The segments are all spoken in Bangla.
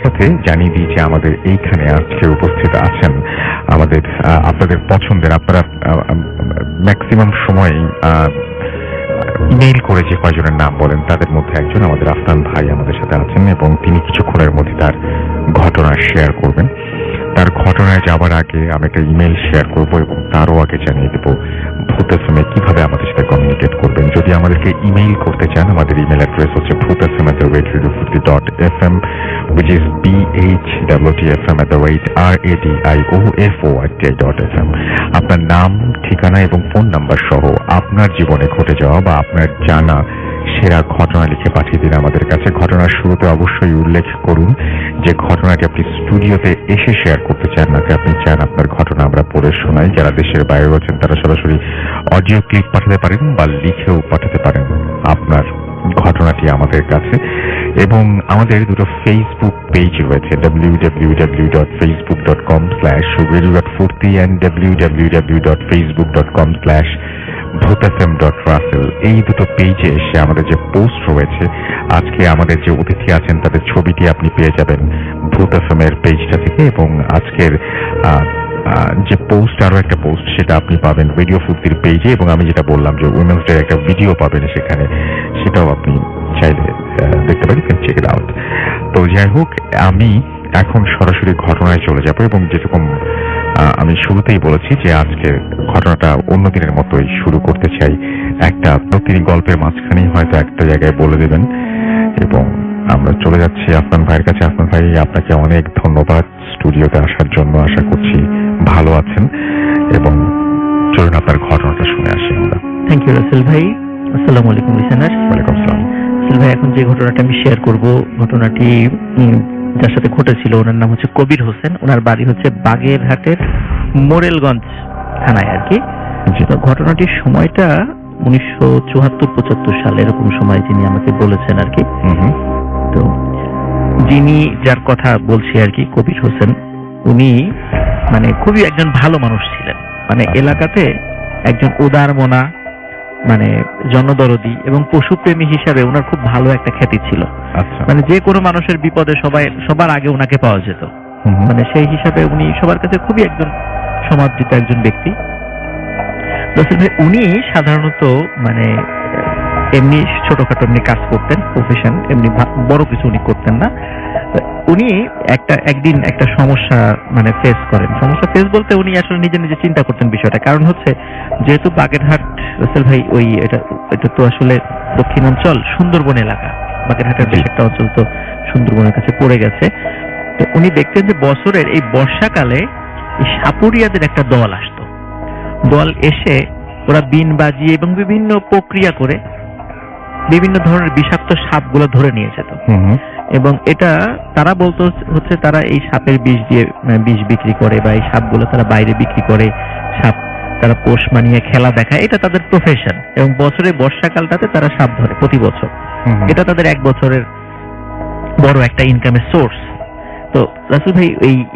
সাথে জানিয়ে দিই যে আমাদের এইখানে আজকে উপস্থিত আছেন আমাদের আপনাদের পছন্দের, আপনারা ম্যাক্সিমাম সময় ইমেইল করে যে কয়জনের নাম বলেন তাদের মধ্যে একজন আমাদের আফনান ভাই আমাদের সাথে আছেন এবং তিনি কিছুক্ষণের মধ্যে তার ঘটনা শেয়ার করবেন। তার ঘটনায় যাবার আগে আমি একটা ইমেইল শেয়ার করব এবং তারও আগে জানিয়ে দেব ভূত এফএমে কিভাবে আমাদের সাথে কমিউনিকেট করবেন। যদি আমাদেরকে ইমেইল করতে চান, আমাদের ইমেইল অ্যাড্রেস হচ্ছে bhutfm@radio50.fm, which is bhwtfm@radioforti.fm। আপনার নাম, ঠিকানা এবং ফোন নাম্বার সহ আপনার জীবনে ঘটে যাওয়া বা আপনার জানা সেরা ঘটনা লিখে পাঠিয়ে দিন আমাদের কাছে। ঘটনার শুরুতে অবশ্যই উল্লেখ করুন যে ঘটনাটি আপনি স্টুডিওতে এসে শেয়ার করতে চান, নাকি আপনি চান আপনার ঘটনা আমরা পড়ে শোনাই। যারা দেশের বাইরে আছেন তারা সরাসরি অডিও ক্লিপ পাঠাতে পারেন বা লিখেও পাঠাতে পারেন আপনার ঘটনাটি আমাদের কাছে। এবং আমাদের দুটো ফেসবুক পেজ রয়েছে, www.facebook.com/radio.furti and www.facebook.com/bhutfm.russell। এই দুটো পেজে এসে আমাদের যে পোস্ট রয়েছে, আজকে আমাদের যে অতিথি আছেন তাদের ছবিটি আপনি পেয়ে যাবেন ভূত এফএম এর পেজটা থেকে। এবং আজকের যে পোস্ট, আরো একটা পোস্ট, সেটা আপনি পাবেন রেডিও ফুর্তির পেজে। এবং আমি যেটা বললাম যে উইমেন্স ডে একটা ভিডিও পাবেন সেখানে, সেটাও আপনি চাইলে দেখতে পারেন, চেক ইট আউট। তো যাই হোক, আমি এখন সরাসরি ঘটনায় চলে যাব এবং যেরকম আমি শুরুতেই বলেছি যে আজকের ঘটনাটা অন্য দিনের মতোই শুরু করতে চাই। একটা তিনি গল্পের মাঝখানেই হয়তো একটা জায়গায় বলে দেবেন এবং আমরা চলে যাচ্ছি আফনান ভাইয়ের কাছে। আফনান ভাই, আপনাকে অনেক ধন্যবাদ স্টুডিওতে আসার জন্য। আশা করছি ভালো আছেন এবং চলুন আপনার ঘটনাটা শুনে আসি আমরা। থ্যাংক ইউ রাসেল ভাই। আসসালামু আলাইকুম লিসেনার। ওয়ালাইকুম আসসালাম। রাসেল ভাই, এখন যে ঘটনাটা আমি শেয়ার করব, ঘটনাটি যার সাথে ঘটেছিল ওনার নাম হচ্ছে কবির হোসেন। ওনার বাড়ি হচ্ছে বাগেরহাটের মোরেলগঞ্জ থানায় আর কি। তো ঘটনাটির সময়টা 1974-75 সাল এরকম সময় যিনি আমাকে বলেছেন আর কি। তো যিনি যার কথা বলছি আর কি, কবির হোসেন, উনি মানে খুবই একজন ভালো মানুষ ছিলেন। মানে এলাকাতে একজন উদার মনা, মানে জনদরদি এবং পশুপ্রেমী হিসাবে ওনার খুব ভালো একটা খ্যাতি ছিল। মানে যে কোনো মানুষের বিপদে সবার আগে ওনাকে পাওয়া যেত। মানে সেই হিসাবে উনি সবার কাছে খুবই একজন সমাদৃত একজন ব্যক্তি। উনি সাধারণত মানে এমনি ছোটখাটো এমনি কাজ করতেন, প্রফেশন এমনি বড় কিছু উনি করতেন না। উনি একদিন একটা সমস্যা মানে ফেস করেন। সমস্যা ফেস বলতে উনি আসলে নিজে নিজে চিন্তা করতেন বিষয়টা। কারণ হচ্ছে যেহেতু বাগেরহাট রসেল ভাই ওই এটা তো আসলে দক্ষিণাঞ্চল সুন্দরবন এলাকা, বাগেরহাটের বেশ একটা অঞ্চল তো সুন্দরবনের কাছে পড়ে গেছে। তো উনি দেখতেন যে বছরের এই বর্ষাকালে এই সাপুরিয়াদের একটা দল আসতো। দল এসে ওরা বিন বাজিয়ে এবং বিভিন্ন প্রক্রিয়া করে বিভিন্ন ধরনের বিষাক্ত সাপগুলো ধরে নিয়ে যেত। এবং এটা তারা বলতো হচ্ছে তারা এই সাপের বিষ দিয়ে বিষ বিক্রি করে বা এই সাপগুলো তারা বাইরে বিক্রি করে, সাপ তারা পোষ মানিয়ে খেলা দেখায়, এটা তাদের প্রফেশন। এবং বছরের বর্ষাকালটাতে তারা সাপ ধরে প্রতি বছর। এটা তাদের এক বছরের বড় একটা ইনকামের সোর্স। তো রাসেল ভাই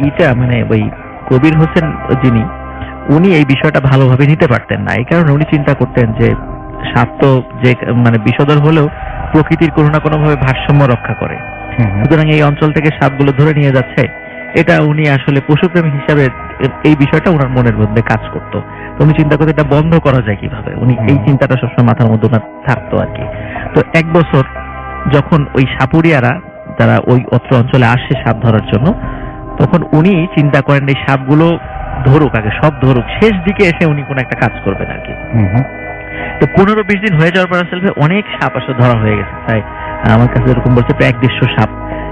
এইটা মানে ওই কবির হোসেন যিনি, উনি এই বিষয়টা ভালোভাবে নিতে পারতেন না। এই কারণে উনি চিন্তা করতেন যে সাপ তো যে মানে বিষধর হলেও প্রকৃতির কোনো না কোনো ভাবে ভারসাম্য রক্ষা করে, সুতরাং এই অঞ্চল থেকে সাপগুলো ধরে নিয়ে যাচ্ছে, এটা উনি আসলে পশুপ্রেমী হিসাবে এই বিষয়টা ওনার মনের মধ্যে কাজ করতো। তো উনি চিন্তা করতে এটা বন্ধ করা যায় কিভাবে, উনি এই চিন্তাটা সবসময় মাথার মধ্যে ওনার থাকতো আর কি। তো এক বছর যখন ওই সাপুরিয়ারা যারা ওই অত্র অঞ্চলে আসে সাপ ধরার জন্য, তখন উনি চিন্তা করেন এই সাপগুলো ধরুক, আগে সব ধরুক, শেষ দিকে এসে উনি কোন একটা কাজ করবেন আর কি। তো 15-20 দিন হয়ে যাওয়ার পর আসলে অনেক সাপ আসলে ধরা হয়ে গেছে। তাই আমার কাছে এরকম বলছে প্রায় 150 সাপ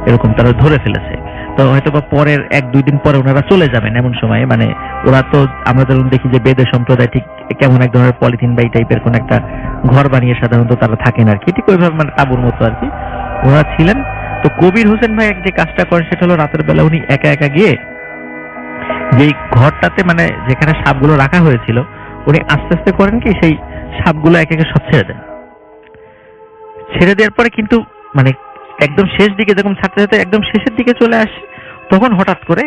এরকম তারা ধরে ফেলেছে। তো হয়তো বা পরের 1-2 দিন পরে ওনারা চলে যাবেন এমন সময়। মানে ওরা তো আমরা যেমন দেখি যে বেদে সম্প্রদায় ঠিক কেমন এক ধরনের পলিথিন বা এই টাইপের কোন একটা ঘর বানিয়ে সাধারণত তারা থাকেন আর কি, ঠিক ওইভাবে মানে তাঁবুর মতো আর কি ওরা ছিলেন। তো কবির হোসেন ভাই যে কাজটা করেন সেটা হলো রাতের বেলা উনি একা একা গিয়ে যেই ঘরটাতে মানে যেখানে সাপগুলো রাখা হয়েছিল, উনি আস্তে আস্তে করেন কি সেই সাপগুলো এক একে সব ছেড়ে দেন। ছেড়ে দেওয়ার পরে কিন্তু মানে একদম শেষ দিকে যখন ছাড়তে ছাড়তে একদম শেষের দিকে চলে আসে, তখন হঠাৎ করে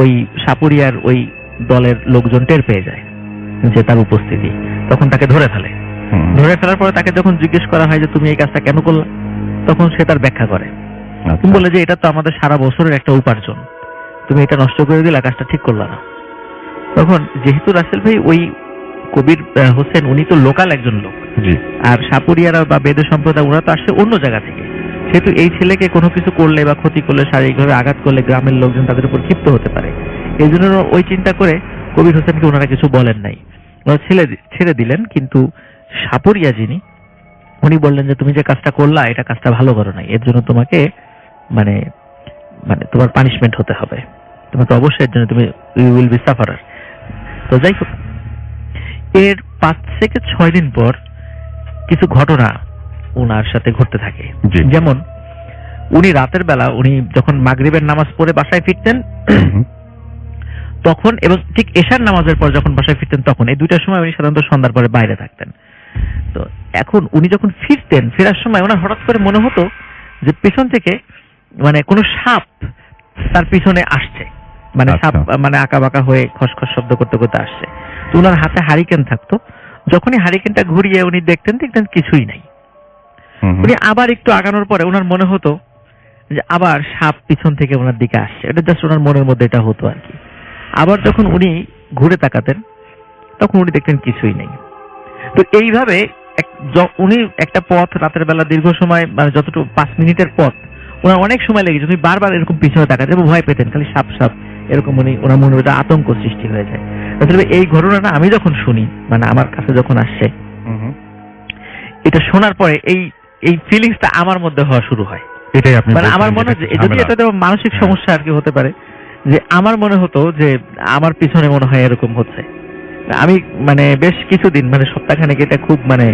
ওই সাপুরিয়ার ওই দলের লোকজন টের পেয়ে যায় যে তার উপস্থিতি। তখন তাকে ধরে ফেলে। ধরে ফেলার পরে তাকে যখন জিজ্ঞেস করা হয় যে তুমি এই কাজটা কেন করলা, তখন সে তার ব্যাখ্যা করে তুমি বলে যে এটা তো আমাদের সারা বছরের একটা উপার্জন, তুমি এটা নষ্ট করে দিলে কাজটা ঠিক করলা না। তখন যেহেতু রাসেল ভাই ওই কবির হোসেন উনি তো লোকাল একজন লোক, জি, আর সাপুরিয়ারা বা বেদে সম্প্রদায় ওরা তো আসছে অন্য জায়গা থেকে, সেহেতু এই ছেলেকে কোনো কিছু করলে বা ক্ষতি করলে, শারীরিকভাবে আঘাত করলে গ্রামের লোকজন তাদের উপর ক্ষিপ্ত হতে পারে। এই জন্য ওই চিন্তা করে কবির হোসেনকে ওনারা কিছু বলেন নাই, ওরা ছেড়ে দিলেন। কিন্তু সাপুরিয়া যিনি, উনি বললেন যে তুমি যে কাজটা করলা এটা কাজটা ভালো করো নাই, এর জন্য তোমাকে মানে মানে তোমার পানিশমেন্ট হতে হবে, তোমাকে অবশ্যই এর জন্য তুমি ইউ উইল বি সাফারার। তো যাই হোক, এর 5 থেকে 6 দিন পর কিছু ঘটনা ওনার সাথে ঘটতে থাকে। জি। যেমন উনি রাতের বেলা উনি যখন মাগরিবের নামাজ পড়ে বাসায় ফিরতেন তখন, এবং ঠিক এশার নামাজের পর যখন বাসায় ফিরতেন তখন, এই দুইটার সময় উনি সাধারণত সন্ধ্যার পরে বাইরে থাকতেন। তো এখন উনি যখন ফিরতেন, ফেরার সময় ওনার হঠাৎ করে মনে হতো যে পিছন থেকে মানে কোনো সাপ তার পিছনে আসছে, মানে আচ্ছা। সাপ মানে আঁকা বাঁকা হয়ে খসখস শব্দ করতে করতে আসছে। তো ওনার হাতে হারিকেন থাকতো, যখনই হারিকেনটা ঘুরিয়ে উনি দেখতেন কিছুই নাই। উনি আবার একটু আগানোর পরে ওনার মনে হতো যে আবার সাপ পিছন থেকে ওনার দিকে আসছে, এটা জাস্ট ওনার মনের মধ্যে এটা হতো আর কি। আবার যখন উনি ঘুরে তাকাতেন তখন উনি দেখতেন কিছুই নেই। তো এইভাবে উনি একটা পথ রাতের বেলা দীর্ঘ সময়, মানে যতটুকু 5 মিনিটের পথ ওনার অনেক সময় লেগেছে, উনি বারবার এরকম পিছনে তাকাতেন এবং ভয় পেতেন, খালি সাপ সাপ এরকম উনি ওনার মনে একটা আতঙ্ক সৃষ্টি হয়ে যায়। আসলে এই ঘটনাটা আমি যখন শুনি, মানে আমার কাছে যখন আসছে, এটা শোনার পরে এই ফিলিংসটা আমার মধ্যে হওয়া শুরু হয়। এটাই আপনি মানে আমার মনে হয় যদি এটা তো মানসিক সমস্যা আর কি হতে পারে, যে আমার মনে হতো যে আমার পিছনে মনে হয় এরকম হচ্ছে। আমি মানে বেশ কিছুদিন, মানে সপ্তাহখানেক এটা খুব মানে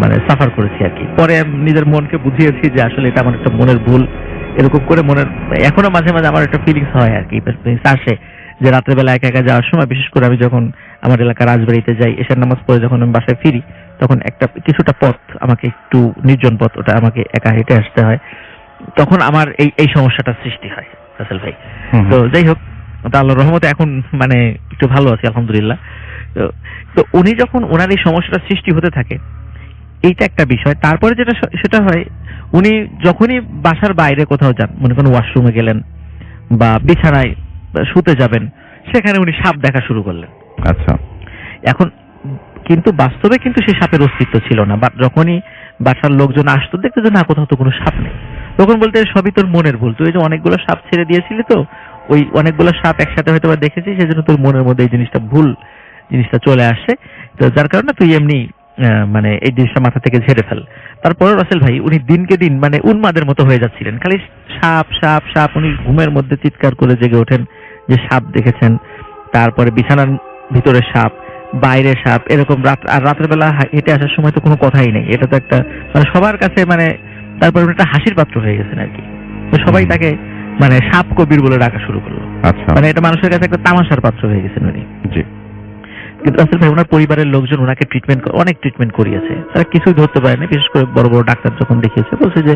মানে সাফার করেছি আর কি। পরে আমি নিজের মনকে বুঝিয়েছি যে আসলে এটা আমার একটা মনের ভুল, এরকম করে মনের এখনো মাঝে মাঝে আমার একটা ফিলিংস হয় আর কি, আসে যে রাতের বেলা একা একা যাওয়ার সময়, বিশেষ করে আমি যখন আমার এলাকার রাজবাড়িতে যাই, এশার নামাজ পড়ে যখন আমি বাসায় ফিরি, তখন কিছুটা পথ আমাকে একটু নির্জন পথ, ওটা আমাকে একা হেঁটে আসতে হয়, তখন আমার এই সমস্যাটা সৃষ্টি হয় রাসেল ভাই। তো যাই হোক, আল্লাহর রহমতে এখন মানে একটু ভালো আছি আলহামদুলিল্লাহ। তো উনি যখন ওনার এই সমস্যাটা সৃষ্টি হতে থাকে, এইটা একটা বিষয়। তারপরে সেটা হয়, উনি যখনই বাসার বাইরে কোথাও যান, মনে করেন ওয়াশরুমে গেলেন বা বিছানায় শুতে যাবেন, সেখানে উনি সাপ দেখা শুরু করলেন। আচ্ছা। এখন কিন্তু বাস্তবে কিন্তু সেই সাপের অস্তিত্ব ছিল না, বাট যখনই বাসার লোকজন আসতো দেখতে যে না কোথাও তো কোনো সাপ নেই, তখন বলতে সবই তোর মনের ভুল, তুই যে অনেকগুলো সাপ ছেড়ে দিয়েছিলি, তো ওই অনেকগুলো সাপ একসাথে হয়তো দেখেছিস, সেজন্য তোর মনের মধ্যে এই জিনিসটা ভুল জিনিসটা চলে আসে, তো যার কারণে তুই এমনি মানে এই জিনিসটা মাথা থেকে ঝেড়ে ফেল। তারপরে রাসেল ভাই উনি দিনকে দিন মানে উন্মাদের মতো হয়ে যাচ্ছিলেন, খালি সাপ সাপ সাপ। উনি ঘুমের মধ্যে চিৎকার করে জেগে ওঠেন যে সাপ দেখেছেন, তারপরে বিছানার ভিতরে সাপ, বাইরে সাপ, এরকম রাতের বেলা হেঁটে আসার সময় তো কোনো কথাই নেই, এটা তো একটা মানে সবার কাছে মানে, তারপরে উনি একটা হাসির পাত্র হয়ে গেছেন আর কি। তো সবাই তাকে মানে সাপ কবির বলে ডাকা শুরু করলো। আচ্ছা। মানে এটা মানুষের কাছে একটা তামাশার পাত্র হয়ে গেছেন উনি। জি। কিন্তু রাসেল ভাই ওনার পরিবারের লোকজন ওনাকে অনেক ট্রিটমেন্ট করিয়েছে, তারা কিছুই ধরতে পারেনি। বিশেষ করে বড় বড় ডাক্তার যখন দেখিয়েছে, বলছে যে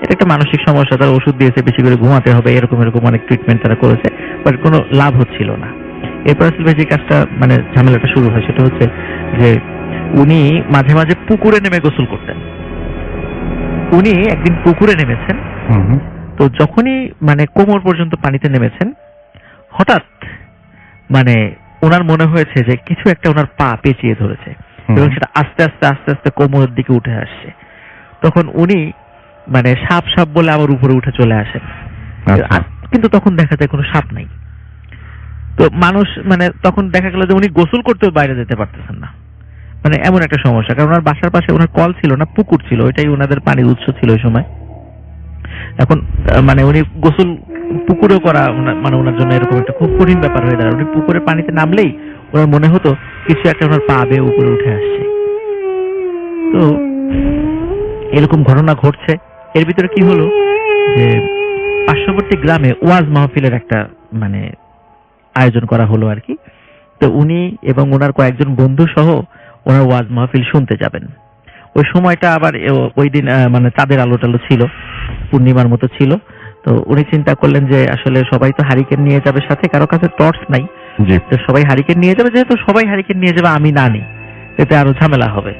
এটা একটা মানসিক সমস্যা, তারা ওষুধ দিয়েছে, বেশি করে ঘুমাতে হবে, এরকম অনেক ট্রিটমেন্ট তারা করেছে, বাট কোনো লাভ হচ্ছিল না। এরপর রাসেল ভাই যে কাজটা মানে ঝামেলাটা শুরু হয়, সেটা হচ্ছে যে উনি মাঝে মাঝে পুকুরে নেমে গোসল করতেন। উনি একদিন পুকুরে নেমেছেন, তো যখনই মানে কোমর পর্যন্ত পানিতে নেমেছেন, হঠাৎ মানে ওনার মনে হয়েছে যে কিছু একটা ওনার পা পেঁচিয়ে ধরেছে এবং সেটা আস্তে আস্তে আস্তে আস্তে কোমরের দিকে উঠে আসছে। তখন উনি মানে সাপ সাপ বলে আবার উপরে উঠে চলে আসেন, কিন্তু তখন দেখা যায় কোনো সাপ নাই। তো মানুষ মানে তখন দেখা গেল যে উনি গোসল করতেও বাইরে যেতে পারতেছেন না, মানে এমন একটা সমস্যা। কারণ ওনার বাসার পাশে ওনার কল ছিল না, পুকুর ছিল, ওইটাই ওনাদের পানির উৎস ছিল ওই সময়। এখন মানে উনি গোসল পুকুরেও করা মানে ওনার জন্য এরকম একটা খুব কঠিন ব্যাপার হয়ে দাঁড়ায়। উনি পুকুরে পানিতে নামলেই ওনার মনে হতো কিছু একটা ওনার পা বেয়ে উপরে উঠে আসছে। তো এরকম ঘটনা ঘটছে। এর ভিতরে কি হলো যে পার্শ্ববর্তী গ্রামে ওয়াজ মাহফিলের একটা মানে আয়োজন করা হলো আর কি। তো উনি এবং ওনার কয়েকজন বন্ধু সহ ওনার ওয়াজ মাহফিল শুনতে যাবেন। ওই সময়টা আবার ওই দিন মানে চাঁদের আলো টালো ছিল, পূর্ণিমার মতো ছিল। তো উনি চিন্তা করলেন যে আসলে সবাই তো হারিকেন নিয়ে যাবে সাথে, কারো কাছে টর্চ নাই, তো সবাই হারিকেন নিয়ে যাবে, যেহেতু সবাই হারিকেন নিয়ে যাবে আমি না নিই এতে আরো ঝামেলা হবে।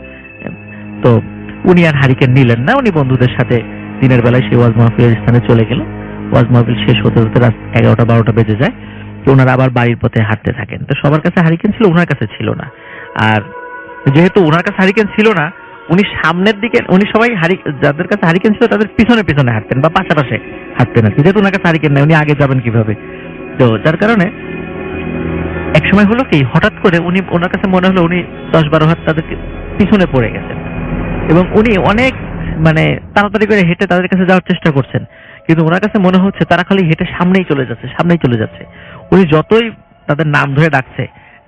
তো উনি আর হারিকেন নিলেন না, উনি বন্ধুদের সাথে দিনের বেলায় সেই ওয়াজ মাহফিলের স্থানে চলে গেল। ওয়াজ মাহফিল শেষ হতে হতে রাত 11টা 12টা বেজে যায়। তো ওনারা আবার বাড়ির পথে হাঁটতে থাকেন। তো সবার কাছে হারিকেন ছিল, ওনার কাছে ছিল না। আর যেহেতু ওনার কাছে হারিকেন ছিল না, উনি সামনের দিকে, উনি সবাই যাদের কাছে হারিকেন ছিল তাদের পিছনে পিছনে হাঁটতেন বা পাশাপাশি হাঁটতেন আর কি। যেহেতু ওনার কাছে হারিকেন নাই, উনি আগে যাবেন কিভাবে? তো যার কারণে এক সময় হলো কি, হঠাৎ করে উনি, ওনার কাছে মনে হলো উনি 10-12 হাত তাদের পিছনে পড়ে গেছেন এবং উনি অনেক মানে তাড়াতাড়ি করে হেঁটে তাদের কাছে যাওয়ার চেষ্টা করছেন, কিন্তু ওনার কাছে মনে হচ্ছে তারা খালি হেঁটে সামনেই চলে যাচ্ছে, সামনেই চলে যাচ্ছে। উনি যতই তাদের নাম ধরে ডাকছে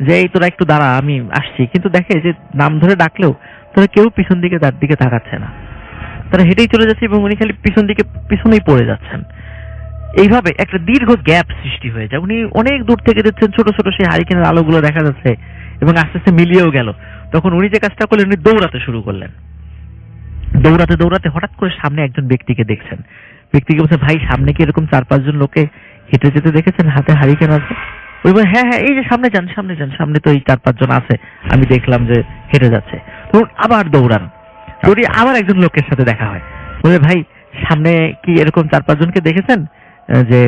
যে এই তোরা একটু দাঁড়া আমি আসছি, কিন্তু দেখে যে নাম ধরে ডাকলেও তারা কেউ পিছন দিকে তার দিকে তাকাচ্ছে না, তারা হেঁটেই চলে যাচ্ছে এবং উনি খালি পিছন দিকে পিছনেই পড়ে যাচ্ছেন। এইভাবে একটা দীর্ঘ গ্যাপ সৃষ্টি হয়ে যায়। উনি অনেক দূর থেকে দেখছেন ছোট ছোট সেই হারিকেনের আলোগুলো দেখা যাচ্ছে এবং আস্তে আস্তে মিলিয়েও গেল। তখন উনি যে কাজটা করলেন, উনি দৌড়াতে শুরু করলেন। দৌড়াতে দৌড়াতে হঠাৎ করে সামনে একজন ব্যক্তিকে দেখছেন। ব্যক্তিকে বলছে, ভাই সামনে কি এরকম 4-5 জন লোকে হেঁটে যেতে দেখেছেন, হাতে হারিকেন আছে? ওই বলে, হ্যাঁ হ্যাঁ এই যে সামনে যান, সামনে যান, সামনে তো এই 4-5 জন আছে, আমি দেখলাম যে হেঁটে যাচ্ছে। তখন আবার দৌড়ান, দৌড়িয়ে আবার একজন লোকের সাথে দেখা হয়। বলে, ভাই সামনে কি এরকম 4-5 জনকে দেখেছেন যে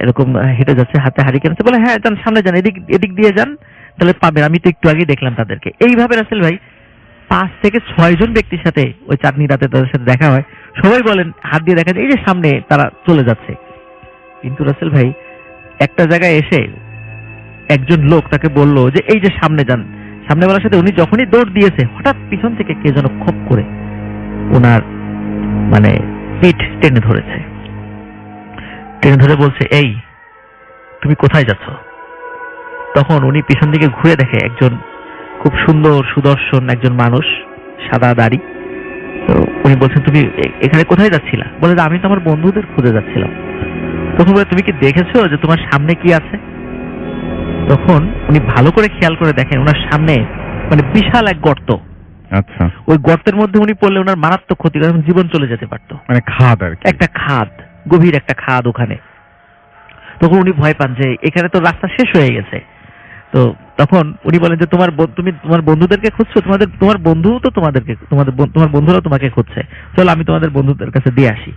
এরকম হেঁটে যাচ্ছে, হাতে হারিকেন আছে? বলে, হ্যাঁ যান, সামনে যান, এদিক এদিক দিয়ে যান, তাহলে পাবেন, আমি তো একটু আগে দেখলাম তাদেরকে। এইভাবে রাসেল ভাই 5 থেকে 6 জন ব্যক্তির সাথে ওই চাঁদনি রাতে তাদের সাথে দেখা হয়। সবাই বলেন, হাত দিয়ে দেখা যায় এই যে সামনে তারা চলে যাচ্ছে। কিন্তু রাসেল ভাই একটা জায়গায় এসে একজন লোক তাকে বলল যে এই যে সামনে যান। সামনে বলার সাথে উনি যখনই দৌড় দিয়েছে, হঠাৎ পিছন থেকে কে যেন খপ করে ওনার মানে পিঠ টেনে ধরেছে। টেনে ধরে বলছে, এই তুমি কোথায় যাচ্ছ? তখন উনি পিছন দিকে ঘুরে দেখে একজন খুব সুন্দর সুদর্শন একজন মানুষ, সাদা দাড়ি। তো উনি বলছেন, তুমি এখানে কোথায় যাচ্ছিলা? বলে, আমি তো আমার বন্ধুদের খুঁজে যাচ্ছিলাম। তখন বলে, তুমি কি দেখেছো যে তোমার সামনে কি আছে? তখন উনি ভালো করে খেয়াল করে দেখেন ওনার সামনে মানে বিশাল এক গর্ত। আচ্ছা, ওই গর্তের মধ্যে উনি পড়লে ওনার মারাত্মক ক্ষতি, কারণ জীবন চলে যেতে পারতো। মানে খাদ আর কি। একটা খাদ, গভীর একটা খাদ ওখানে। তখন উনি ভয় পান যে এখানে তো রাস্তা শেষ হয়ে গেছে। তো তখন উনি বলেন যে তুমি তোমার বন্ধুদেরকে খুঁজছো, তোমার বন্ধু তো তোমার বন্ধুরাও তোমাকে খুঁজছে, চলো আমি তোমাদের বন্ধুদের কাছে দিয়ে আসি।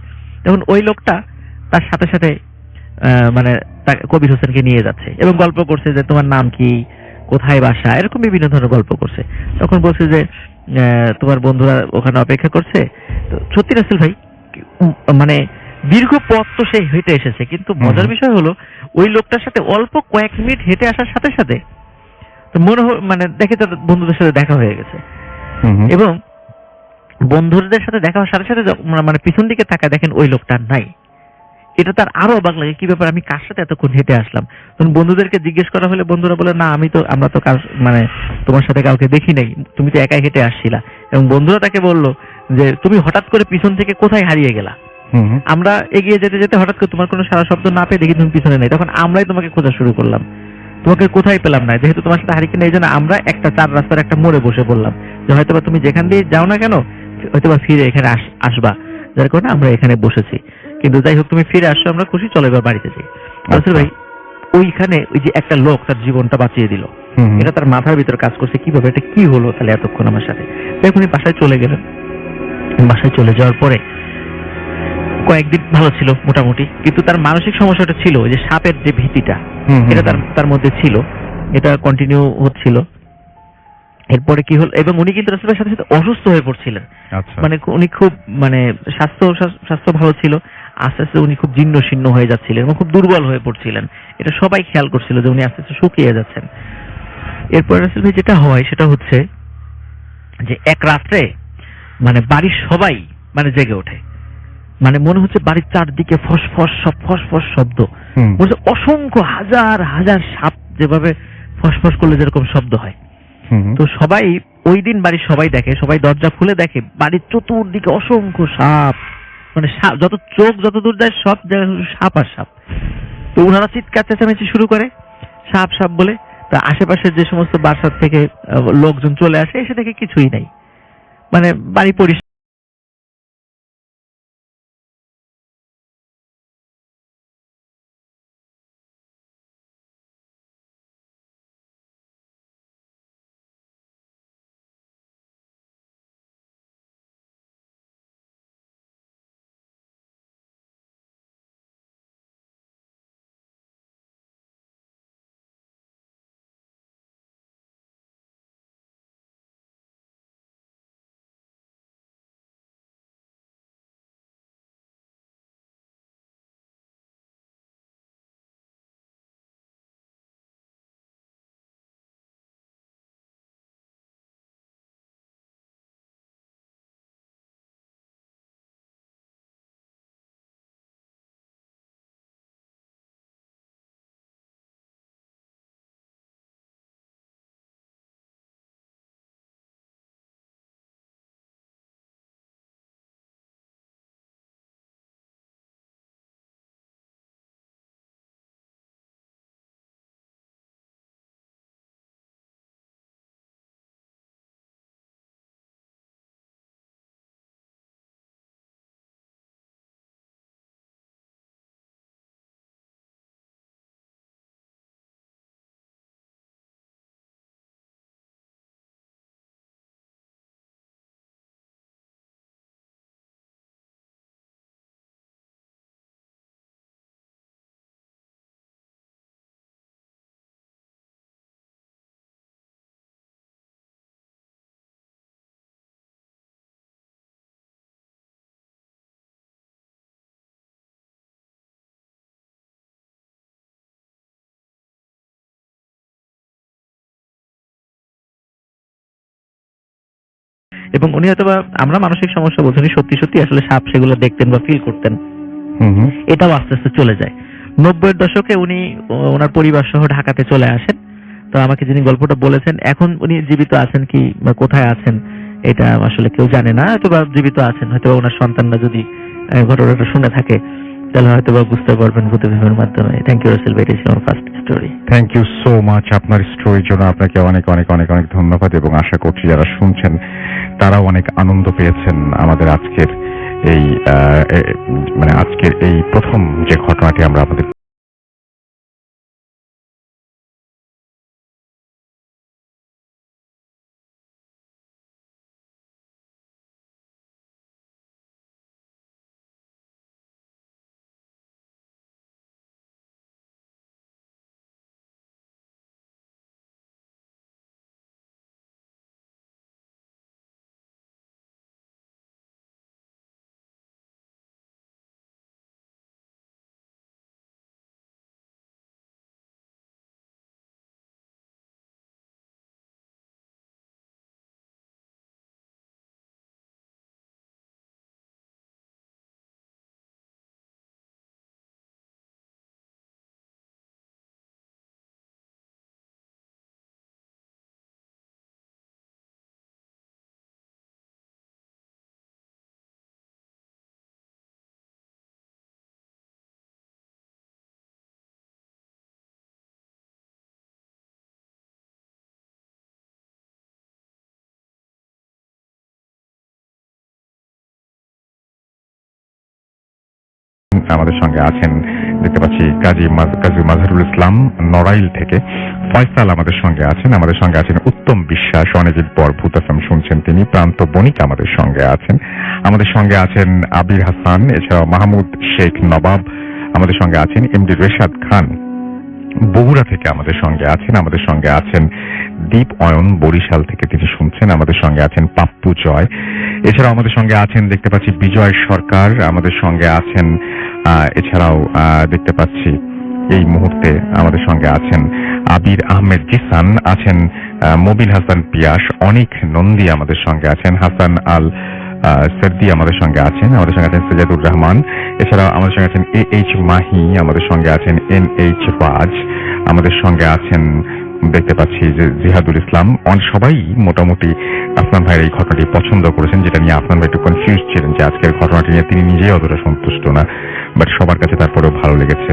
তখন ওই লোকটা তার সাথে সাথে মানে কবির হোসেনকে নিয়ে যাচ্ছে এবং গল্প করছে যে তোমার নাম কি, কোথায় বাসা, এরকম বিভিন্ন ধরনের গল্প করছে। তখন বলছে যে তোমার বন্ধুরা ওখানে অপেক্ষা করছে। তো সত্যি রাসেল ভাই মানে দীর্ঘ পথ তো সে হেঁটে এসেছে, কিন্তু মজার বিষয় হলো ওই লোকটার সাথে অল্প কয়েক মিনিট হেঁটে আসার সাথে সাথে তো মানে দেখে তার বন্ধুদের সাথে দেখা হয়ে গেছে এবং বন্ধুদের সাথে দেখা হওয়ার সাথে সাথে মানে পিছন দিকে তাকায় দেখেন ওই লোকটা নাই। এটা তার আরো অবাক লাগে, কি ব্যাপার, আমি কার সাথে এতক্ষণ হেঁটে আসলাম? তখন বন্ধুদেরকে জিজ্ঞেস করা হলে বন্ধুরা বলে, না আমরা তো মানে তোমার সাথে কাউকে দেখি নাই, তুমি তো একাই হেঁটে আসছিলা। এবং বন্ধুরা তাকে বলল যে তুমি হঠাৎ করে পিছন থেকে কোথায় হারিয়ে গেলা? আমরা এগিয়ে যেতে যেতে হঠাৎ করে তোমার কোনো সারা শব্দ না পেয়ে দেখি তুমি পিছনে নেই, তখন আমরাই তোমাকে খোঁজা শুরু করলাম, তোমাকে কোথায় পেলাম না। যেহেতু তোমার সাথে হারিকেন এই জন্য আমরা একটা 4 রাস্তার একটা মোড়ে বসে পড়লাম, যে হয়তোবা তুমি যেখান দিয়ে যাও না কেন হয়তোবা ফিরে এখানে আসবা, যার কারণে আমরা এখানে বসেছি। কিন্তু যাই হোক, তুমি ফিরে আসছো, আমরা খুশি, চলো এবার বাড়িতে যাই। রাসেল ভাই ওইখানে ওই যে একটা লোক তার জীবনটা বাঁচিয়ে দিল, এটা তার মাথার ভিতর কাজ করছে কিভাবে, এটা কি হলো তাহলে এতক্ষণ আমার সাথে। দেখুন উনি বাসায় চলে গেলেন। বাসায় চলে যাওয়ার পরে কয়েকদিন ভালো ছিল মোটামুটি, কিন্তু তার মানসিক সমস্যাটা ছিল যে সাপের যে ভীতিটা, এটা তার মধ্যে ছিল, এটা কন্টিনিউ হচ্ছিল। এরপরে কি হলো, এবং উনি কিন্তু রাসূলের সাথে সাথে অসুস্থ হয়ে পড়ছিলেন। মানে উনি খুব মানে স্বাস্থ্য ভালো ছিল, আস্তে আস্তে উনি খুব জীর্ণ শীর্ণ হয়ে যাচ্ছিলেন এবং খুব দুর্বল হয়ে পড়ছিলেন। এটা সবাই খেয়াল করছিল যে উনি আস্তে আস্তে শুকিয়ে যাচ্ছেন। এরপর রাসূল ভাই যেটা হয় সেটা হচ্ছে যে এক রাত্রে মানে বাড়ির সবাই মানে জেগে ওঠে, মানে মনে হচ্ছে বাড়ির চারদিকে ফসফস শব্দ, বলছে অসংখ্য হাজার হাজার সাপ যেভাবে ফসফস করলে যেরকম শব্দ হয়। তো সবাই ওই দিন বাড়ির সবাই দেখে, সবাই দরজা খুলে দেখে বাড়ির চতুর্দিকে অসংখ্য সাপ, মানে যত চোখ যত দূর যায় সব জায়গায় সাপ আর সাপ। তো ওনারা চিৎকার চেঁচামেচি শুরু করে সাপ সাপ বলে। তা আশেপাশের যে সমস্ত বাসার থেকে লোকজন চলে আসে, এসে দেখে কিছুই নাই, মানে বাড়ি পরিষ্কার। এবং উনি হয়তোবা আমরা মানসিক সমস্যা বলছি, উনি সত্যি সত্যি আসলে সাপ সেগুলো দেখতেন বা ফিল করতেন। হুম হুম। এটাও আস্তে আস্তে চলে যায়। 90-এর দশকে উনি ওনার পরিবার সহ ঢাকাতে চলে আসেন। তো আমাকে যিনি গল্পটা বলেছেন, এখন উনি জীবিত আছেন কি বা কোথায় আছেন এটা আসলে কেউ জানে না, হয়তোবা জীবিত আছেন, হয়তোবা ওনার সন্তানরা যদি ঘটনাটা শুনে থাকে তাহলে হয়তোবা বুঝতে পারবেন ভূত ফিল্মের মাধ্যমে। থ্যাংক ইউ রাসেল ভাই, ইটস আমার first story. Thank you so much আপনার স্টোরির জন্য। আপনাকে অনেক অনেক অনেক অনেক ধন্যবাদ এবং আশা করছি যারা শুনছেন তারাও অনেক আনন্দ পেয়েছেন আমাদের আজকের এই মানে আজকের এই প্রথম যে ঘটনাটি আমরা আপনাদের আমাদের সঙ্গে আছেন দেখতে পাচ্ছি কাজী মাজহারুল ইসলাম নড়াইল থেকে। ফয়সাল আমাদের সঙ্গে আছেন। আমাদের সঙ্গে আছেন উত্তম বিশ্বাস, অনেকদিন পর ভূত এফএম শুনছেন তিনি। প্রান্ত বণিক আমাদের সঙ্গে আছেন। আমাদের সঙ্গে আছেন আবির হাসান, এছাড়াও মাহমুদ শেখ নবাব আমাদের সঙ্গে আছেন। এমডি রেশাদ খান বগুড়া থেকে আমাদের সঙ্গে আছেন। আমাদের সঙ্গে আছেন দীপ অয়ন বরিশাল থেকে, তিনি শুনছেন। আমাদের সঙ্গে আছেন পাপ্পু জয়। এছাড়াও আমাদের সঙ্গে আছেন দেখতে পাচ্ছি বিজয় সরকার। আমাদের সঙ্গে আছেন এছাড়াও দেখতে পাচ্ছি এই মুহূর্তে আমাদের সঙ্গে আছেন আবির আহমেদ জিসান, আছেন মবিন হাসান পিয়াস, অনিক নন্দী আমাদের সঙ্গে আছেন, হাসান আল সর্দি আমাদের সঙ্গে আছেন। আমাদের সঙ্গে আছেন সৈয়দুর রহমান। এছাড়াও আমাদের সঙ্গে আছেন এইচ মাহি। আমাদের সঙ্গে আছেন NH রাজ। আমাদের সঙ্গে আছেন দেখতে পাচ্ছি যে জিহাদুল ইসলাম। সবাই মোটামুটি আফনান ভাইয়ের এই ঘটনাটি পছন্দ করেছেন, যেটা নিয়ে আফনান ভাই একটু কনফিউজ ছিলেন যে আজকের ঘটনাটি নিয়ে তিনি নিজেই অতটা সন্তুষ্ট না, বাট সবার কাছে তারপরেও ভালো লেগেছে।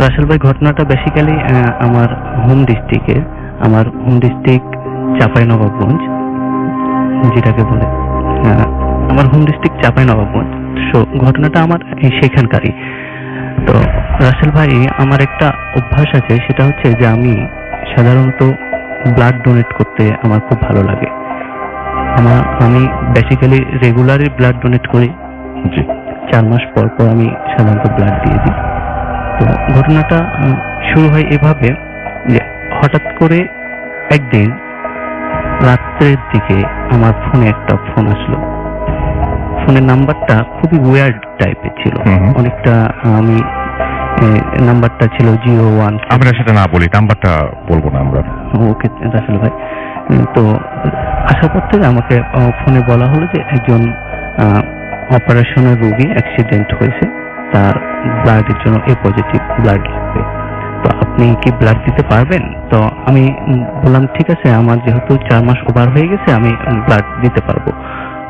রাসেল ভাই, ঘটনাটা বেসিক্যালি আমার হোম ডিস্ট্রিক্টে, আমার হোম ডিস্ট্রিক্ট চাঁপাইনবাবগঞ্জ, যেটাকে বলে আহ, আমার হোম ডিস্ট্রিক্ট চাঁপাইনবাবগঞ্জ। সো ঘটনাটা আমার সেখানকারই। তো রাসেল ভাই, আমার একটা অভ্যাস আছে, সেটা হচ্ছে যে আমি সাধারণত ব্লাড ডোনেট করতে আমার খুব ভালো লাগে। আমি বেসিক্যালি রেগুলারই ব্লাড ডোনেট করি। জি। 4 মাস পর পর আমি সাধারণত ব্লাড দিয়ে দিই। তো ঘটনাটা শুরু হয় এভাবে যে হঠাৎ করে একদিন রাত্রের দিকে আমার ফোনে একটা ফোন আসলো। ফোনের নাম্বারটা খুবই ওয়ার্ড টাইপের ছিল। অনেকটা আমি নাম্বারটা ছিল 01। আমরা সেটা না বলি, নাম্বারটা বলবো না আমরা। ওকে রাসেল ভাই। তো আসার পর থেকে আমাকে ফোনে বলা হলো যে একজন অপারেশনের রোগী অ্যাক্সিডেন্ট হয়েছে, তার ব্লাডের জন্য এ পজিটিভ ব্লাড লাগবে, তো আপনি কি ব্লাড দিতে পারবেন? তো আমি বললাম ঠিক আছে, আমার যেহেতু 4 মাস ওভার হয়ে গেছে, আমি ব্লাড দিতে পারবো।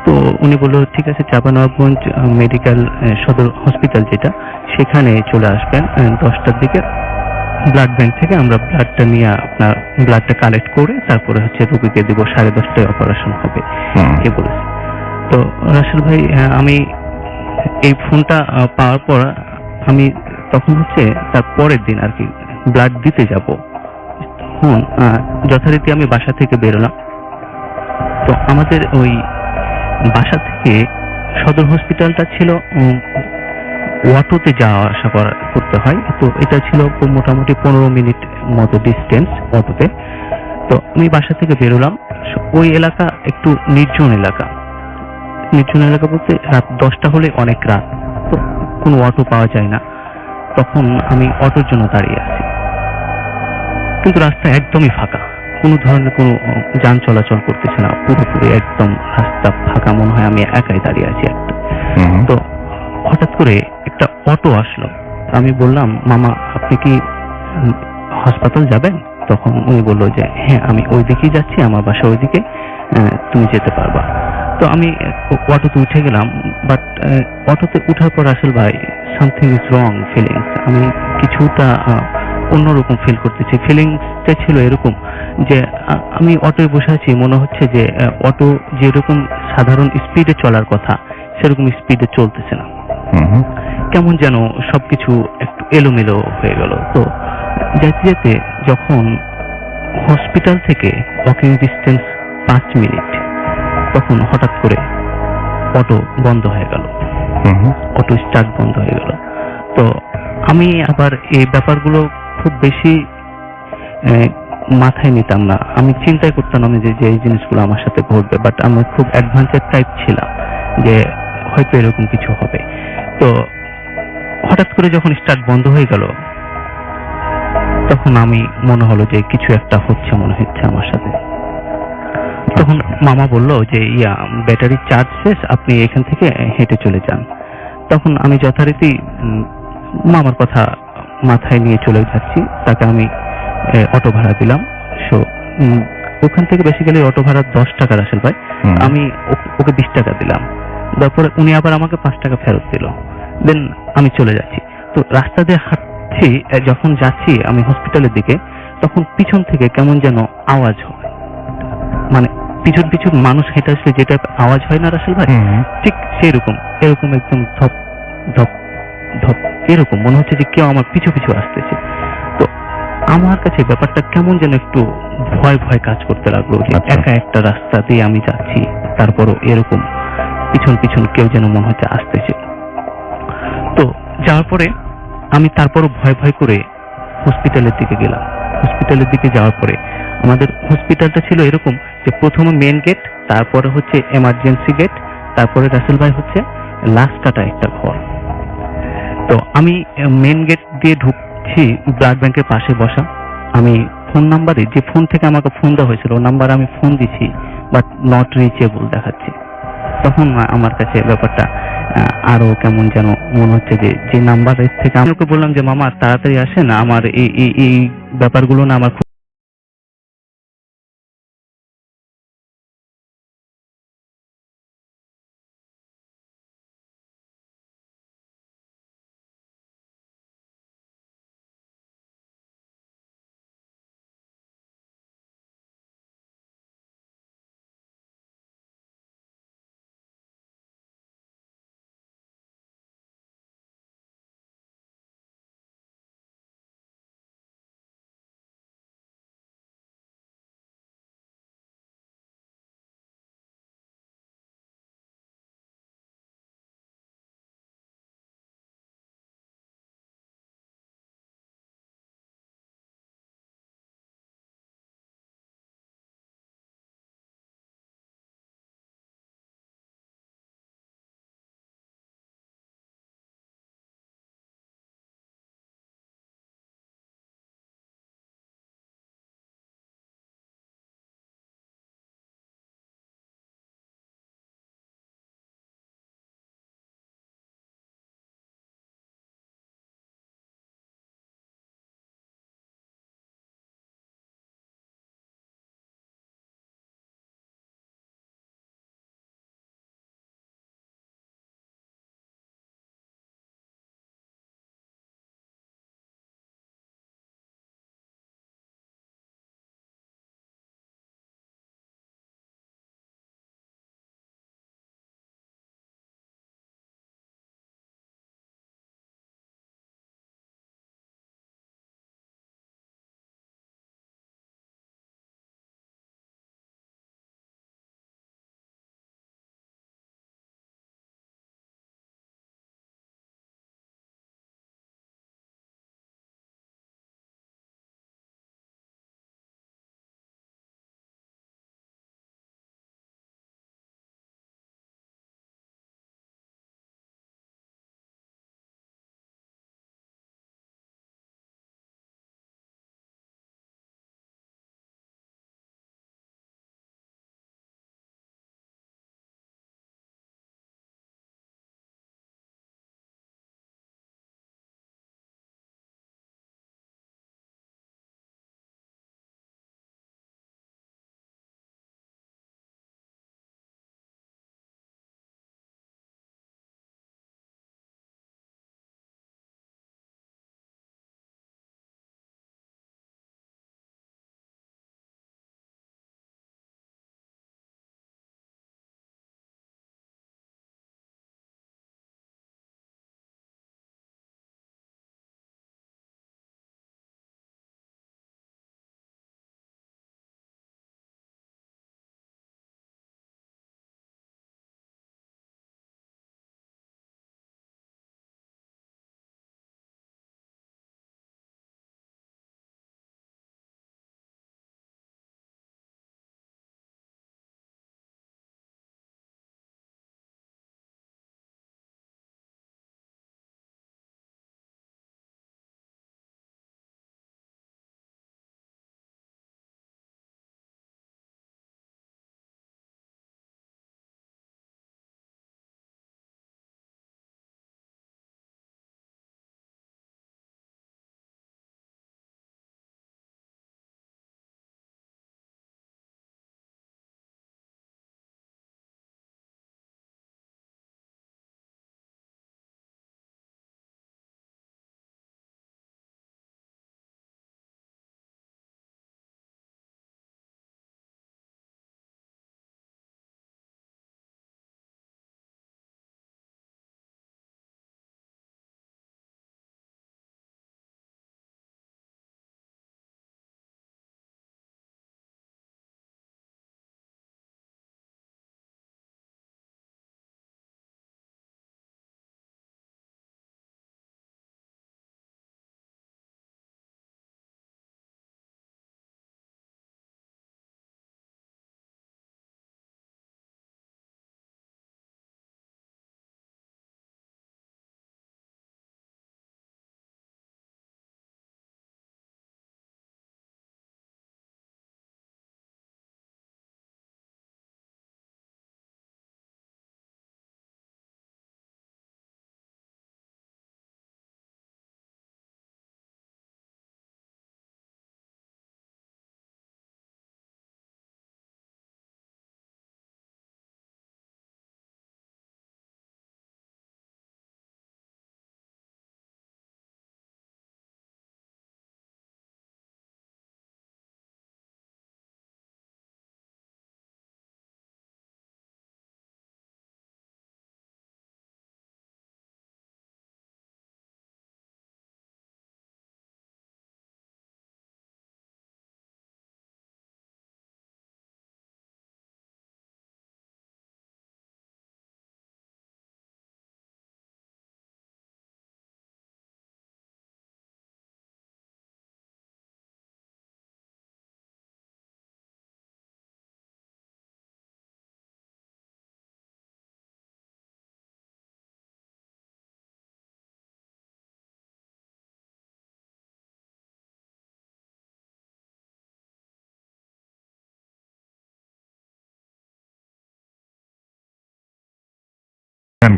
তো উনি বললো ঠিক আছে, চাঁপাইনবাবগঞ্জ মেডিকেল সদর হসপিটাল যেটা, সেখানে চলে আসবেন 10টার দিকে। ব্লাড ব্যাংক থেকে আমরা ব্লাডটা নিয়ে আপনার ব্লাডটা কালেক্ট করে তারপরে হচ্ছে রোগীকে দিব, 10:30টায় অপারেশন হবে এ বলেছে। তো রাসেল ভাই, আমি এই ফোনটা পাওয়ার পর আমি তখন হচ্ছে তার পরের দিন আর কি ব্লাড দিতে যাব। তখন যথারীতি আমি বাসা থেকে বেরোলাম। তো আমাদের ওই বাসা থেকে সদর হসপিটালটা ছিল অটোতে যাওয়া আসা করতে হয়। তো এটা ছিল মোটামুটি 15 মিনিট মতো ডিস্টেন্স অটোতে। তো আমি বাসা থেকে বেরোলাম। ওই এলাকা একটু নির্জন এলাকা। নির্জন এলাকা বলতে রাত 10টা হলে অনেক রাত, তো কোনো অটো পাওয়া যায় না। তখন আমি অটোর জন্য দাঁড়িয়ে আছি, কিন্তু রাস্তা একদমই ফাঁকা, কোনো ধরনের কোনো যান চলাচল করতেছে না, পুরোপুরি একদম রাস্তা ফাঁকা। মনে হয় আমি একাই দাঁড়িয়ে আছি একটা। তো হঠাৎ করে একটা অটো আসলো। আমি বললাম, মামা আপনি কি হাসপাতাল যাবেন? তখন উনি বললো যে হ্যাঁ, আমি ওই দিকেই যাচ্ছি, আমার বাসা ওইদিকে, তুমি যেতে পারবা। তো আমি অটোতে উঠে গেলাম। বাট অটোতে উঠার পর আসল ভাই, সামথিং ইজ রং ফিলিংস। আমি কিছুটা অন্যরকম ফিল করতেছি। ফিলিংসটা ছিল এরকম যে আমি অটোয় বসে আছি, মনে হচ্ছে যে অটো যেরকম সাধারণ স্পিডে চলার কথা সেরকম স্পিডে চলতেছে না। কেমন যেন সবকিছু একটু এলোমেলো হয়ে গেল। তো যেতে যেতে যখন হসপিটাল থেকে ওয়াকিং ডিস্টেন্স 5 মিনিট, তখন হঠাৎ করে অটো বন্ধ হয়ে গেল, অটো স্টার্ট বন্ধ হয়ে গেল। তো আমি আবার এই ব্যাপারগুলো খুব বেশি মাথায় নিতাম না, আমি চিন্তাই করতাম না যে এই জিনিসগুলো আমার সাথে ঘটবে। বাট আমি খুব অ্যাডভান্সের টাইপ ছিলাম যে হয়তো এরকম কিছু হবে। তো হঠাৎ করে যখন স্টার্ট বন্ধ হয়ে গেল, তখন আমি মনে হলো যে কিছু একটা হচ্ছে মনে হচ্ছে আমার সাথে। তখন মামা বললো যে ব্যাটারি চার্জ শেষ, আপনি এখান থেকে হেঁটে চলে যান। তখন আমি যথারীতি মামার কথা মাথায় নিয়ে চলে যাচ্ছি। তাকে আমি অটো ভাড়া দিলাম। সো ওখান থেকে বেসিক্যালি অটো ভাড়া 10 টাকা রাসেল ভাই, আমি ওকে 20 টাকা দিলাম। তারপরে উনি আবার আমাকে 5 টাকা ফেরত দিল। দেন আমি চলে যাচ্ছি। তো রাস্তা দিয়ে হাঁটছি, যখন যাচ্ছি আমি হসপিটালের দিকে, তখন পিছন থেকে কেমন যেন আওয়াজ হয়, মানে পিছন পিছন মানুষ হেঁটে আসলে যেটা আওয়াজ হয় না রাসেল ভাই, ঠিক সেরকম, এরকম একদম ধপ ধপ ধপ, এরকম মনে হচ্ছে যে কেউ আমার পিছু পিছু আসতেছে। তো আমার কাছে ব্যাপারটা কেমন যেন একটু ভয় ভয় কাজ করতে লাগলো যে একা একটা রাস্তা দিয়ে আমি যাচ্ছি, তারপরও এরকম পিছন পিছন কেউ যেন মনে হচ্ছে আসতেছে। তো যাওয়ার পরে আমি তারপরও ভয় ভয় করে হসপিটালের দিকে গেলাম। হসপিটালের দিকে যাওয়ার পরে আমাদের হসপিটালটা ছিল এরকম যে প্রথমে মেন গেট, তারপরে হচ্ছে এমার্জেন্সি গেট, তারপরে রাসেল ভাই হচ্ছে লাস্ট কাটা একটা ঘর। তো আমি মেন গেট দিয়ে ঢুকছি, ব্লাড ব্যাংকের পাশে বসা। আমি ফোন নাম্বারে, যে ফোন থেকে আমাকে ফোন দেওয়া হয়েছিল ওই নাম্বারে আমি ফোন দিছি, বাট নট রিচেবল দেখাচ্ছে। তখন আমার কাছে ব্যাপারটা আরো কেমন যেন মনে হচ্ছে যে নাম্বারের থেকে আমি ওকে বললাম যে মামা তাড়াতাড়ি আসেন, আমার এই ব্যাপারগুলো না আমার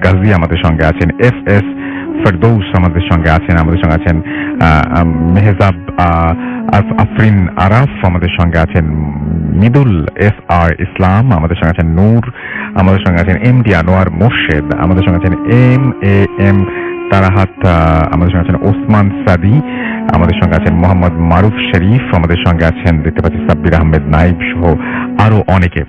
গাজী আমাদের সঙ্গে আছেন, FS ফেরদৌস আমাদের সঙ্গে আছেন, মেহজাব আফরিন আরাফ আমাদের সঙ্গে আছেন, মিদুল SR ইসলাম আমাদের সঙ্গে আছেন, নূর আমাদের সঙ্গে আছেন, MD আনোয়ার মোর্শেদ আমাদের সঙ্গে আছেন, MAM তারাহাত আমাদের সঙ্গে আছেন, ওসমান সাদি আমাদের সঙ্গে আছেন, মোহাম্মদ মারুফ শরীফ আমাদের সঙ্গে আছেন, দেখতে পাচ্ছি সাব্বির আহমেদ নাইব সহ আরো অনেকে।